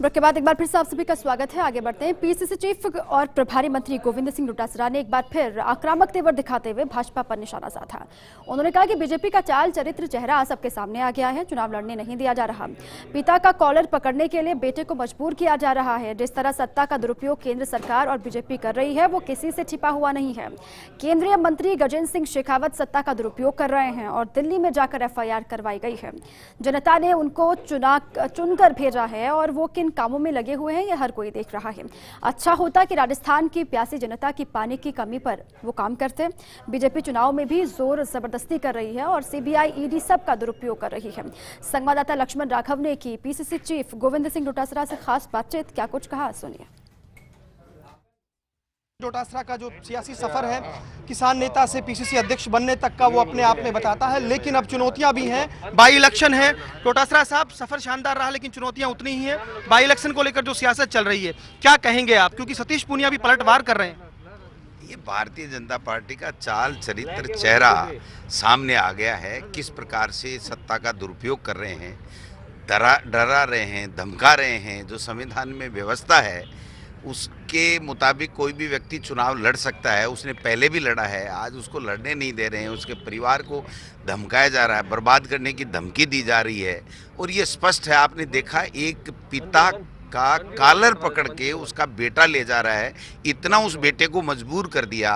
Break के बाद एक बार फिर से आप सभी का स्वागत है। आगे बढ़ते हैं। पीसीसी चीफ और प्रभारी मंत्री गोविंद सिंह डोटासरा ने एक बार फिर आक्रामक तेवर दिखाते हुए भाजपा पर निशाना साधा। उन्होंने कहा कि बीजेपी का चाल चरित्र चेहरा सबके सामने आ गया है, चुनाव लड़ने नहीं दिया जा रहा। पिता का कॉलर पकड़ने के लिए बेटे को मजबूर किया जा रहा है। जिस तरह सत्ता का दुरुपयोग केंद्र सरकार और बीजेपी कर रही है वो किसी से छिपा हुआ नहीं है। केंद्रीय मंत्री गजेंद्र सिंह शेखावत सत्ता का दुरुपयोग कर रहे हैं और दिल्ली में जाकर FIR करवाई गई है। जनता ने उनको चुनकर भेजा है और वो किन कामों में लगे हुए हैं ये हर कोई देख रहा है। अच्छा होता कि राजस्थान की प्यासी जनता की पानी की कमी पर वो काम करते। बीजेपी चुनाव में भी जोर जबरदस्ती कर रही है और CBI ED सब का दुरुपयोग कर रही है। संवाददाता लक्ष्मण राघव ने की पीसीसी चीफ गोविंद सिंह डोटासरा से खास बातचीत, क्या कुछ कहा सुनिए। डोटासरा का जो सियासी सफर है किसान नेता से PCC अध्यक्ष बनने तक का वो अपने आप में बताता है, लेकिन अब चुनौतियां भी हैं। बाई इलेक्शन है। डोटासरा साहब, सफर शानदार रहा लेकिन चुनौतियां उतनी ही हैं। बाई इलेक्शन को लेकर जो सियासत चल रही है क्या कहेंगे आप, क्योंकि सतीश पूनिया भी पलटवार कर रहे हैं। ये भारतीय जनता पार्टी का चाल चरित्र चेहरा सामने आ गया है। किस प्रकार से सत्ता का दुरुपयोग कर रहे हैं, डरा रहे हैं, धमका रहे हैं। जो संविधान में व्यवस्था है उसके मुताबिक कोई भी व्यक्ति चुनाव लड़ सकता है। उसने पहले भी लड़ा है, आज उसको लड़ने नहीं दे रहे हैं। उसके परिवार को धमकाया जा रहा है, बर्बाद करने की धमकी दी जा रही है। और ये स्पष्ट है, आपने देखा एक पिता का कॉलर पकड़ के उसका बेटा ले जा रहा है। इतना उस बेटे को मजबूर कर दिया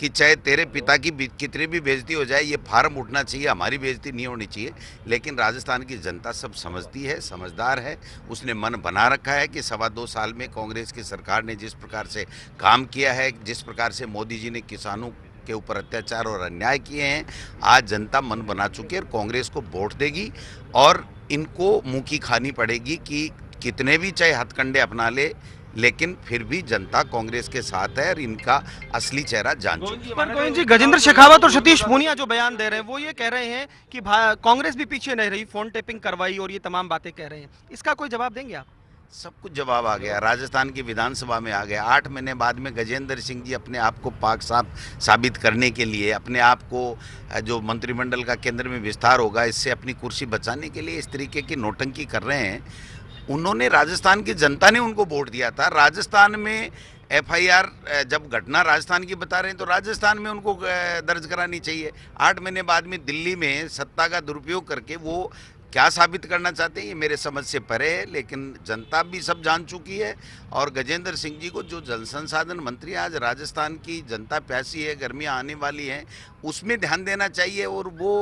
कि चाहे तेरे पिता की कितनी भी बेइज्जती हो जाए, ये फार्म उठना चाहिए, हमारी बेइज्जती नहीं होनी चाहिए। लेकिन राजस्थान की जनता सब समझती है, समझदार है। उसने मन बना रखा है कि 2.25 साल में कांग्रेस की सरकार ने जिस प्रकार से काम किया है, जिस प्रकार से मोदी जी ने किसानों के ऊपर अत्याचार और अन्याय किए हैं, आज जनता मन बना चुकी है और कांग्रेस को वोट देगी। और इनको मुँह की खानी पड़ेगी कि कितने भी चाहे हथकंडे अपना ले, लेकिन फिर भी जनता कांग्रेस के साथ है और इनका असली चेहरा जान चुकी है। पर गोविंद जी, गजेंद्र शेखावत और सतीश पूनिया जो बयान दे रहे हैं वो ये कह रहे हैं कि कांग्रेस भी पीछे नहीं रही, फोन टेपिंग करवाई और ये तमाम बातें कह रहे हैं। इसका कोई जवाब देंगे आप? सब कुछ जवाब आ गया, राजस्थान की विधानसभा में आ गया। 8 महीने बाद में गजेंद्र सिंह जी अपने आप को पाक साफ साबित करने के लिए, अपने आप को जो मंत्रिमंडल का केंद्र में विस्तार होगा इससे अपनी कुर्सी बचाने के लिए इस तरीके की नौटंकी कर रहे हैं। उन्होंने, राजस्थान की जनता ने उनको वोट दिया था। राजस्थान में FIR जब घटना राजस्थान की बता रहे हैं तो राजस्थान में उनको दर्ज करानी चाहिए। 8 महीने बाद में दिल्ली में सत्ता का दुरुपयोग करके वो क्या साबित करना चाहते हैं ये मेरे समझ से परे है। लेकिन जनता भी सब जान चुकी है। और गजेंद्र सिंह जी को जो जल संसाधन मंत्री, आज राजस्थान की जनता प्यासी है, गर्मियाँ आने वाली हैं, उसमें ध्यान देना चाहिए। और वो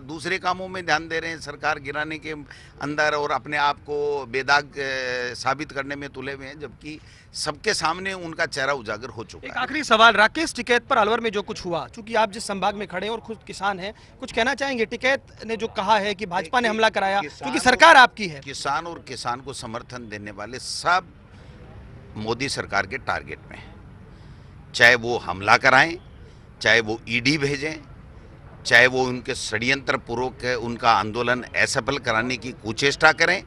दूसरे कामों में ध्यान दे रहे हैं, सरकार गिराने के अंदर और अपने आप को बेदाग साबित करने में तुले हुए हैं, जबकि सबके सामने उनका चेहरा उजागर हो चुका है। एक आखिरी सवाल, राकेश टिकैत पर अलवर में जो कुछ हुआ, चूंकि आप जिस संभाग में खड़े हैं और खुद किसान हैं, कुछ कहना चाहेंगे? टिकैत ने जो कहा है कि भाजपा ने हमला कराया, क्योंकि सरकार आपकी है। किसान और किसान को समर्थन देने वाले सब मोदी सरकार के टारगेट में है। चाहे वो हमला कराएं, चाहे वो ED भेजें, चाहे वो उनके षड्यंत्र पूर्वक उनका आंदोलन असफल कराने की कुचेष्टा करें,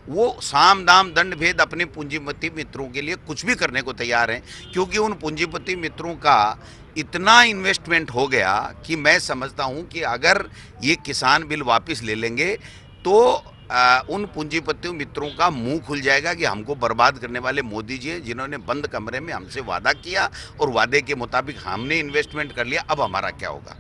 वो साम दाम दंड भेद अपने पूंजीपति मित्रों के लिए कुछ भी करने को तैयार हैं। क्योंकि उन पूंजीपति मित्रों का इतना इन्वेस्टमेंट हो गया कि मैं समझता हूं कि अगर ये किसान बिल वापस ले लेंगे तो उन पूंजीपति मित्रों का मुंह खुल जाएगा कि हमको बर्बाद करने वाले मोदी जी हैं, जिन्होंने बंद कमरे में हमसे वादा किया और वादे के मुताबिक हमने इन्वेस्टमेंट कर लिया, अब हमारा क्या होगा।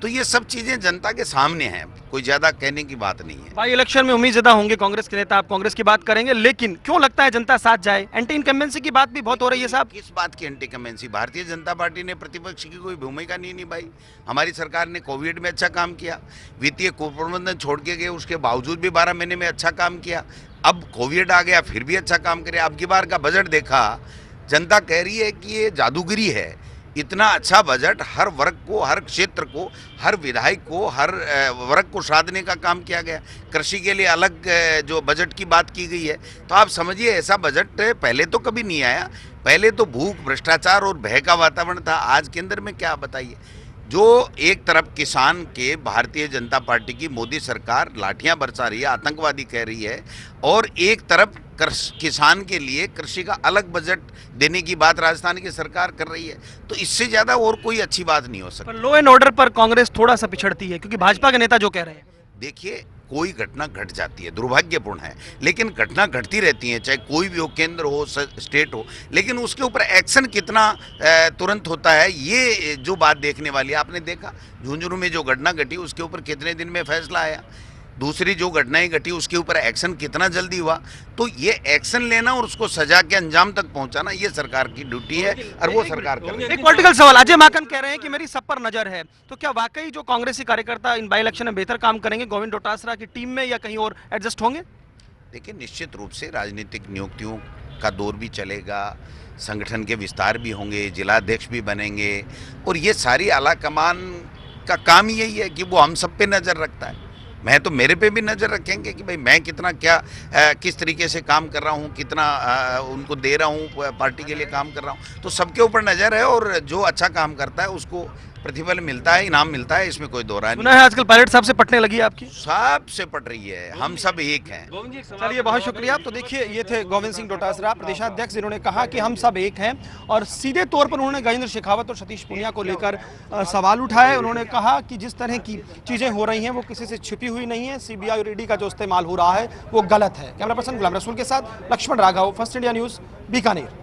तो ये सब चीजें जनता के सामने हैं, कोई ज्यादा कहने की बात नहीं है। भाई इलेक्शन में उम्मीद ज्यादा होंगे कांग्रेस के नेता, आप कांग्रेस की बात करेंगे, लेकिन क्यों लगता है जनता साथ जाए? एंटी इनकम्बेंसी की बात भी बहुत हो रही है साहब। किस बात की anti incumbency? Bharatiya Janata party ने प्रतिपक्ष की कोई भूमिका नहीं निभाई। हमारी सरकार ने कोविड में अच्छा काम किया, वित्तीय कुप्रबंधन छोड़ के गए, उसके बावजूद भी 12 महीने में अच्छा काम किया। अब कोविड आ गया फिर भी अच्छा काम करे। अब की बार का बजट देखा, जनता कह रही है कि ये जादूगिरी है। इतना अच्छा बजट, हर वर्ग को, हर क्षेत्र को, हर विधायक को, हर वर्ग को साधने का काम किया गया। कृषि के लिए अलग जो बजट की बात की गई है, तो आप समझिए ऐसा बजट पहले तो कभी नहीं आया। पहले तो भूख, भ्रष्टाचार और भय का वातावरण था। आज के अंदर में क्या बताइए? जो एक तरफ किसान के भारतीय जनता पार्टी की मोदी सरकार लाठियां बरसा रही है, आतंकवादी कह रही है, और एक तरफ किसान के लिए कृषि का अलग बजट देने की बात राजस्थान की सरकार कर रही है, तो इससे ज्यादा और कोई अच्छी बात नहीं हो सकती। लॉ एंड ऑर्डर पर कांग्रेस थोड़ा सा पिछड़ती है, क्योंकि भाजपा के नेता जो कह रहे हैं, देखिए कोई घटना घट जाती है, दुर्भाग्यपूर्ण है, लेकिन घटना घटती रहती है, चाहे कोई भी हो, केंद्र हो, स्टेट हो, लेकिन उसके ऊपर एक्शन कितना तुरंत होता है, ये जो बात देखने वाली है। आपने देखा झुंझुनू में जो घटना घटी उसके ऊपर कितने दिन में फैसला आया, दूसरी जो घटनाएं घटी उसके ऊपर एक्शन कितना जल्दी हुआ। तो ये एक्शन लेना और उसको सजा के अंजाम तक पहुंचाना, ये सरकार की ड्यूटी है और वो सरकार कर रही है। एक पॉलिटिकल सवाल, अजय माकन कह रहे हैं कि मेरी सब पर नजर है, तो क्या वाकई जो कांग्रेसी कार्यकर्ता इन बाई इलेक्शन में बेहतर काम करेंगे गोविंद डोटासरा की टीम में, या कहीं और एडजस्ट होंगे? देखिए, निश्चित रूप से राजनीतिक नियुक्तियों का दौर भी चलेगा, संगठन के विस्तार भी होंगे, जिलाध्यक्ष भी बनेंगे, और ये सारी आला कमान का काम ही यही है कि वो हम सब पे नज़र रखता है। मैं तो मेरे पे भी नज़र रखेंगे कि भाई मैं कितना क्या किस तरीके से काम कर रहा हूँ, कितना उनको दे रहा हूँ, पार्टी के लिए काम कर रहा हूँ। तो सबके ऊपर नज़र है, और जो अच्छा काम करता है उसको प्रतिफल मिलता है, इनाम मिलता है, इसमें कोई दो राय नहीं। सुना है आजकल पायलट साहब से पटने लगी है आपकी? सबसे पट रही है, हम सब एक हैं। चलिए, बहुत शुक्रिया। तो देखिए, ये थे गोविंद सिंह डोटासरा, प्रदेशाध्यक्ष, जिन्होंने कहा कि हम सब एक हैं, और सीधे तौर पर उन्होंने गजेंद्र शेखावत और सतीश पूनिया को लेकर सवाल उठाए। उन्होंने कहा कि जिस तरह की चीज़ें हो रही हैं वो किसी से छिपी हुई नहीं है, सीबीआई और ईडी का जो इस्तेमाल हो रहा है वो गलत है। कैमरा पर्सन गुलाम रसूल के साथ Lakshman Raghav, first India news, Bikaner.